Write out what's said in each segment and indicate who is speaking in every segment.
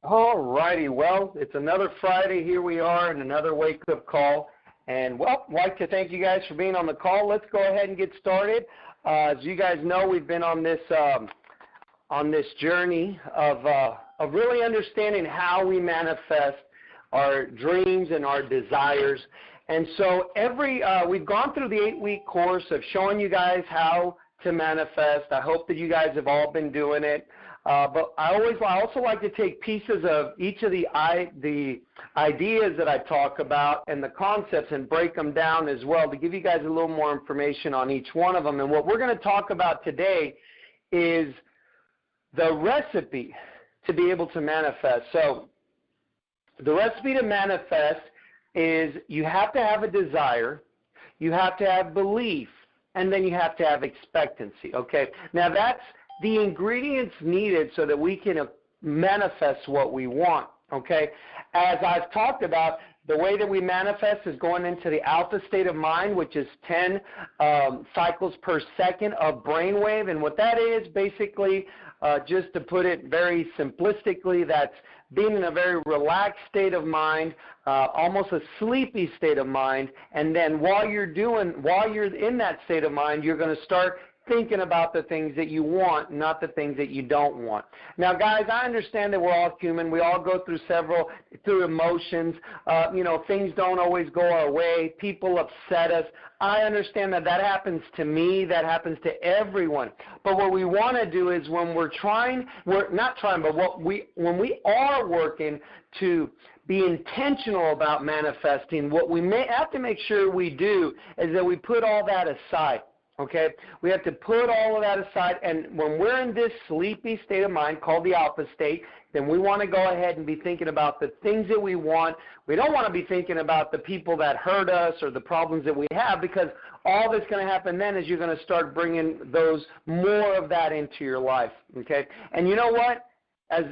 Speaker 1: All righty. Well, it's another Friday. Here we are in another wake-up call. And, well, I'd like to thank you guys for being on the call. Let's go ahead and get started. As you guys know, we've been on this journey of really understanding how we manifest our dreams and our desires. And so we've gone through the 8-week course of showing you guys how to manifest. I hope that you guys have all been doing it. But I also like to take pieces of each of the ideas that I talk about and the concepts and break them down as well to give you guys a little more information on each one of them. And what we're going to talk about today is the recipe to be able to manifest. So the recipe to manifest is you have to have a desire, you have to have belief, and then you have to have expectancy, okay? Now that's the ingredients needed so that we can manifest what we want, okay? As I've talked about, the way that we manifest is going into the alpha state of mind, which is 10 cycles per second of brainwave. And what that is, basically, just to put it very simplistically, that's being in a very relaxed state of mind, almost a sleepy state of mind. And then while you're in that state of mind, you're going to start thinking about the things that you want, not the things that you don't want. Now, guys, I understand that we're all human. We all go through emotions. Things don't always go our way. People upset us. I understand that happens to me. That happens to everyone. But what we want to do is when we are working to be intentional about manifesting, what we may have to make sure we do is that we put all that aside. Okay, we have to put all of that aside, and when we're in this sleepy state of mind called the alpha state, then we want to go ahead and be thinking about the things that we want. We don't want to be thinking about the people that hurt us or the problems that we have, because all that's going to happen then is you're going to start bringing more of that into your life, okay? And you know what? As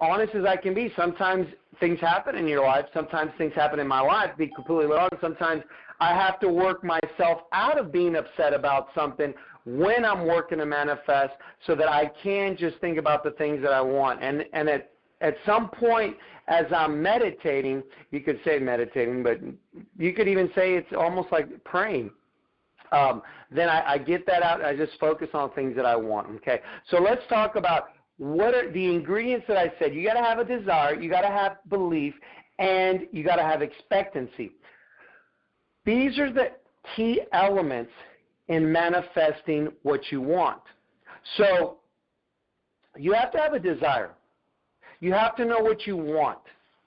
Speaker 1: honest as I can be, sometimes things happen in your life. Sometimes things happen in my life, be completely honest. Sometimes I have to work myself out of being upset about something when I'm working to manifest so that I can just think about the things that I want. And at some point as I'm meditating, you could say meditating, but you could even say it's almost like praying. Then I get that out and I just focus on things that I want, okay? So let's talk about what are the ingredients that I said. You got to have a desire, you got to have belief, and you got to have expectancy. These are the key elements in manifesting what you want. So you have to have a desire. You have to know what you want,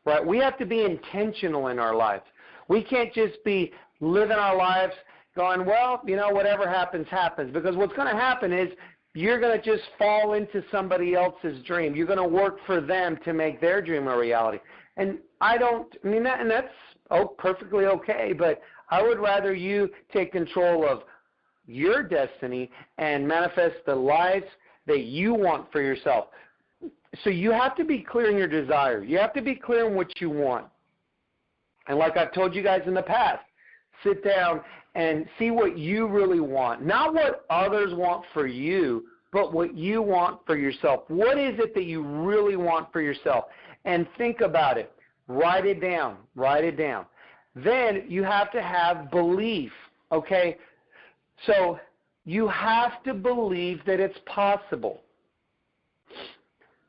Speaker 1: right? We have to be intentional in our lives. We can't just be living our lives going, well, whatever happens, happens. Because what's going to happen is you're going to just fall into somebody else's dream. You're going to work for them to make their dream a reality. And that's perfectly okay, but I would rather you take control of your destiny and manifest the lives that you want for yourself. So you have to be clear in your desire. You have to be clear in what you want. And like I've told you guys in the past, sit down and see what you really want. Not what others want for you, but what you want for yourself. What is it that you really want for yourself? And think about it. Write it down. Write it down. Then you have to have belief, okay? So you have to believe that it's possible.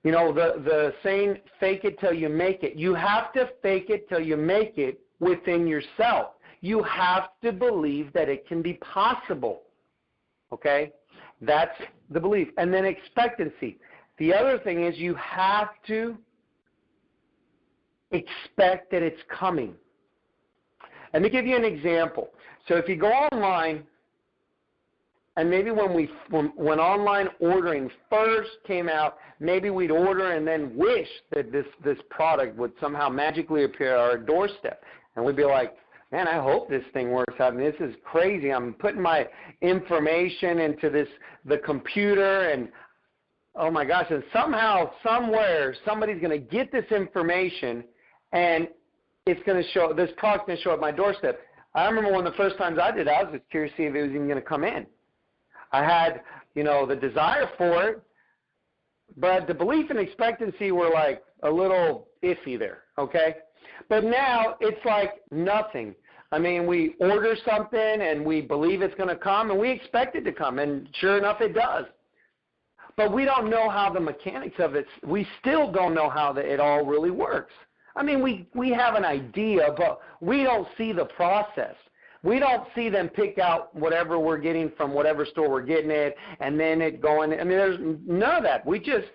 Speaker 1: The saying, fake it till you make it. You have to fake it till you make it within yourself. You have to believe that it can be possible, okay? That's the belief. And then expectancy. The other thing is you have to expect that it's coming. Let me give you an example. So if you go online, and maybe when online ordering first came out, maybe we'd order and then wish that this product would somehow magically appear at our doorstep. And we'd be like, man, I hope this thing works out. This is crazy. I'm putting my information into the computer, and oh my gosh, and somehow, somewhere, somebody's going to get this information, and it's going to show, this product's going to show up at my doorstep. I remember one of the first times I did that, I was just curious to see if it was even going to come in. I had, the desire for it, But the belief and expectancy were like a little iffy there, okay? But now it's like nothing. I mean, we order something and we believe it's going to come and we expect it to come, and sure enough it does. But we don't know how the mechanics of it, we still don't know how it all really works. I mean, we have an idea, but we don't see the process. We don't see them pick out whatever we're getting from whatever store we're getting it and then it going. I mean, there's none of that. We just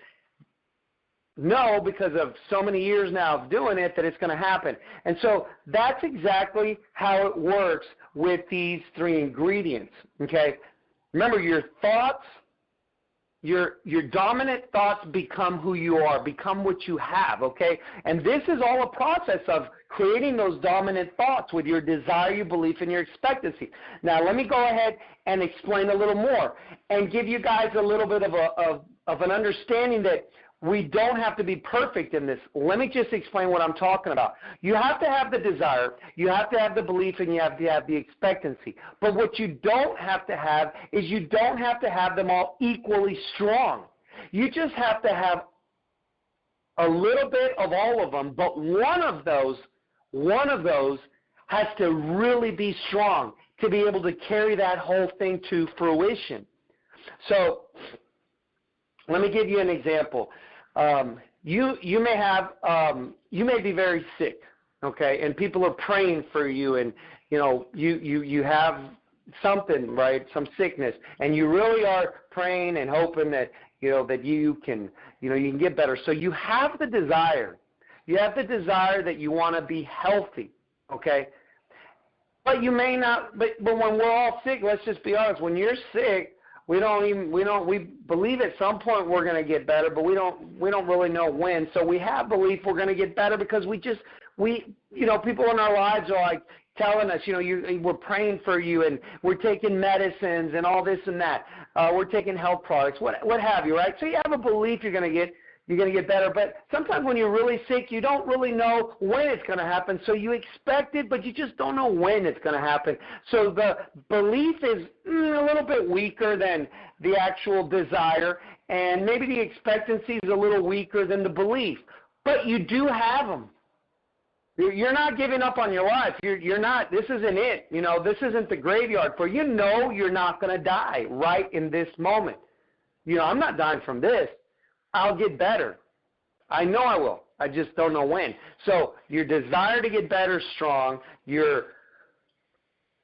Speaker 1: know because of so many years now of doing it that it's going to happen. And so that's exactly how it works with these three ingredients, okay? Remember, your thoughts, your dominant thoughts become who you are, become what you have, okay? And this is all a process of creating those dominant thoughts with your desire, your belief, and your expectancy. Now, let me go ahead and explain a little more and give you guys a little bit of an understanding that we don't have to be perfect in this. Let me just explain what I'm talking about. You have to have the desire, you have to have the belief, and you have to have the expectancy. But what you don't have to have is you don't have to have them all equally strong. You just have to have a little bit of all of them, but one of those has to really be strong to be able to carry that whole thing to fruition. So let me give you an example. You may be very sick, okay, and people are praying for you, and you have something, right, some sickness, and you really are praying and hoping that that you can get better. So you have the desire. You have the desire that you want to be healthy, okay? But you may not. But when we're all sick, let's just be honest. When you're sick, we believe at some point we're going to get better, but we don't really know when. So we have belief we're going to get better because people in our lives are like telling us, we're praying for you and we're taking medicines and all this and that. We're taking health products, what have you, right? So you have a belief you're going to get better, but sometimes when you're really sick, you don't really know when it's going to happen. So you expect it, but you just don't know when it's going to happen. So the belief is a little bit weaker than the actual desire, and maybe the expectancy is a little weaker than the belief. But you do have them. You're not giving up on your life. You're not. This isn't it. This isn't the graveyard for you. You're not going to die right in this moment. I'm not dying from this. I'll get better. I know I will. I just don't know when. So your desire to get better is strong. Your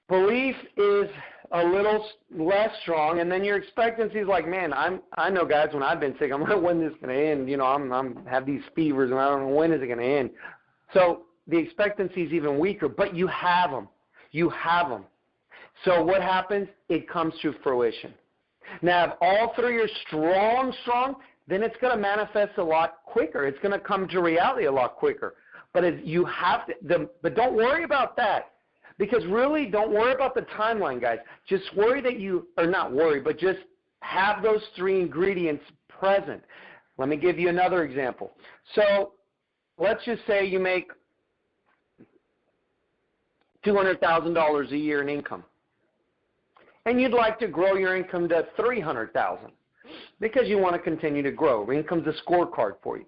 Speaker 1: belief is a little less strong, and then your expectancy is like, man, I know, guys, when I've been sick, I'm like, when is this going to end? I'm have these fevers, and I don't know when is it going to end. So the expectancy is even weaker, but you have them. You have them. So what happens? It comes to fruition. Now, if all three are strong, then it's going to manifest a lot quicker. It's going to come to reality a lot quicker. But you have to. But don't worry about that, because really, don't worry about the timeline, guys. Just worry that but just have those three ingredients present. Let me give you another example. So let's just say you make $200,000 a year in income, and you'd like to grow your income to $300,000 because you want to continue to grow. Income's a scorecard for you.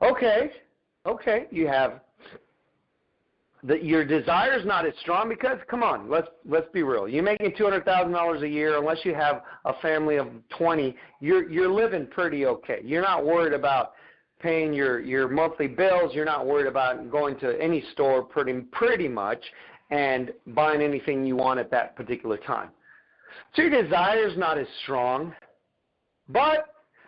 Speaker 1: Okay, you have your desire is not as strong because, come on, let's be real. You're making $200,000 a year, unless you have a family of 20, you're living pretty okay. You're not worried about paying your monthly bills. You're not worried about going to any store pretty much and buying anything you want at that particular time. So your desire is not as strong, but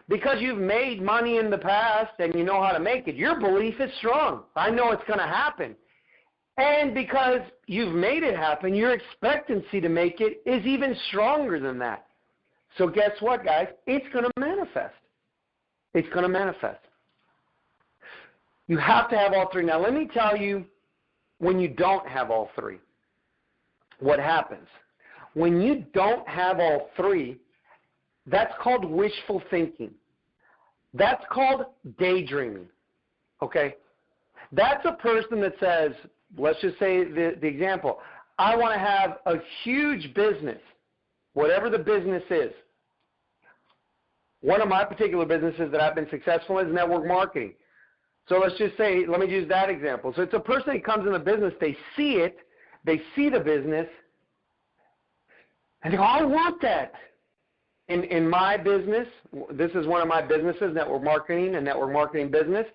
Speaker 1: because you've made money in the past and you know how to make it, your belief is strong. I know it's going to happen. And because you've made it happen, your expectancy to make it is even stronger than that. So guess what, guys? It's going to manifest. It's going to manifest. You have to have all three. Now, let me tell you, when you don't have all three, what happens. When you don't have all three, that's called wishful thinking. That's called daydreaming, okay? That's a person that says, let's just say the example, I want to have a huge business, whatever the business is. One of my particular businesses that I've been successful in is network marketing. So let's just say, let me use that example. So it's a person that comes in the business, they see it, they see the business, and they go, I want that. In my business, this is one of my businesses, network marketing, a network marketing business.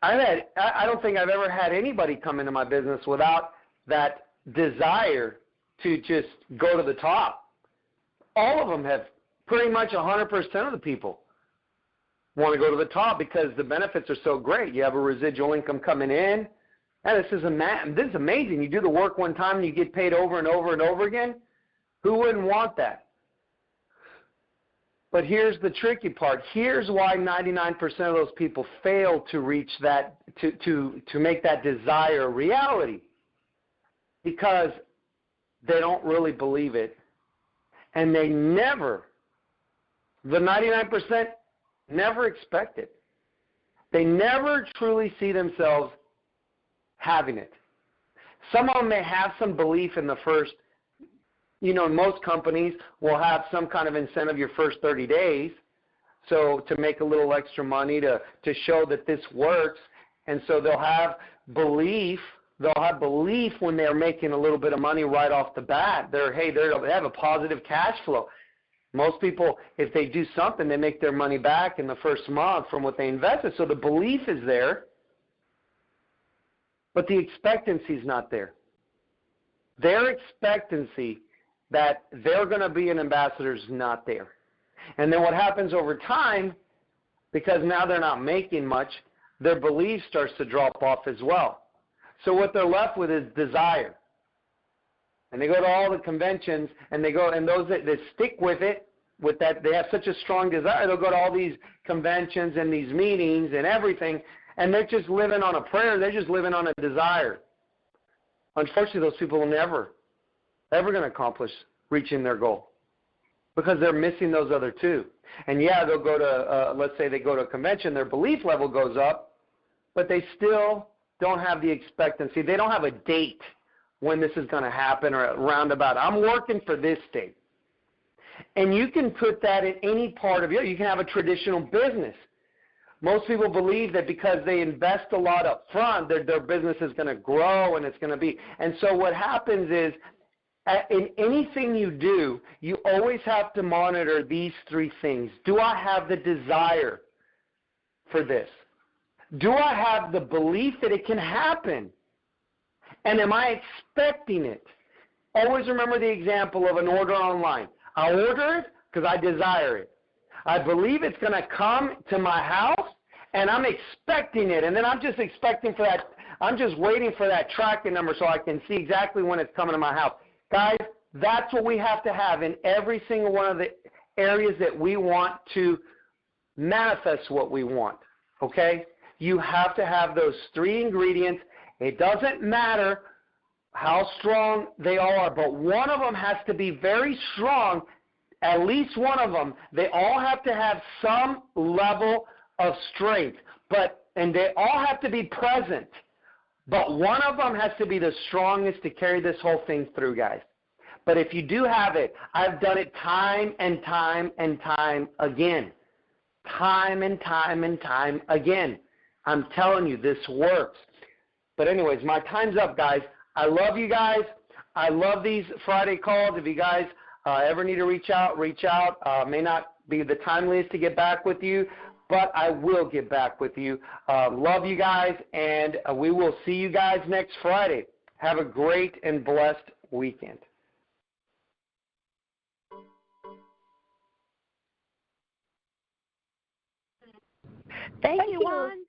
Speaker 1: I don't think I've ever had anybody come into my business without that desire to just go to the top. All of them have, pretty much 100% of the people want to go to the top because the benefits are so great. You have a residual income coming in. And this is amazing. You do the work one time and you get paid over and over and over again. Who wouldn't want that? But here's the tricky part. Here's why 99% of those people fail to reach that, to make that desire a reality. Because they don't really believe it. And they never, the 99% never expect it. They never truly see themselves having it. Some of them may have some belief in the first, most companies will have some kind of incentive your first 30 days, so to make a little extra money to show that this works. And so they'll have belief when they're making a little bit of money right off the bat. They have a positive cash flow. Most people, if they do something, they make their money back in the first month from what they invested. So the belief is there, but the expectancy is not there. Their expectancy that they're going to be an ambassador is not there. And then what happens over time, because now they're not making much, their belief starts to drop off as well. So what they're left with is desire. And they go to all the conventions, and those that stick with it, with that, they have such a strong desire, they'll go to all these conventions and these meetings and everything, and they're just living on a prayer. They're just living on a desire. Unfortunately, those people will never, ever going to accomplish reaching their goal because they're missing those other two. And yeah, they'll go to, let's say they go to a convention, their belief level goes up, but they still don't have the expectancy. They don't have a date when this is going to happen or a roundabout. I'm working for this date. And you can put that in any part of you can have a traditional business. Most people believe that because they invest a lot up front, their business is going to grow and it's going to be. And so what happens is, in anything you do, you always have to monitor these three things. Do I have the desire for this? Do I have the belief that it can happen? And am I expecting it? Always remember the example of an order online. I order it because I desire it. I believe it's going to come to my house, and I'm expecting it. And then I'm just expecting for that. I'm just waiting for that tracking number so I can see exactly when it's coming to my house. Guys, that's what we have to have in every single one of the areas that we want to manifest what we want, okay? You have to have those three ingredients. It doesn't matter how strong they all are, but one of them has to be very strong, at least one of them. They all have to have some level of strength, and they all have to be present. But one of them has to be the strongest to carry this whole thing through, guys. But if you do have it, I've done it time and time and time again. Time and time and time again. I'm telling you, this works. But anyways, my time's up, guys. I love you guys. I love these Friday calls. If you guys ever need to reach out, reach out. May not be the timeliest to get back with you, but I will get back with you. Love you guys, and we will see you guys next Friday. Have a great and blessed weekend.
Speaker 2: Thank you, Juan.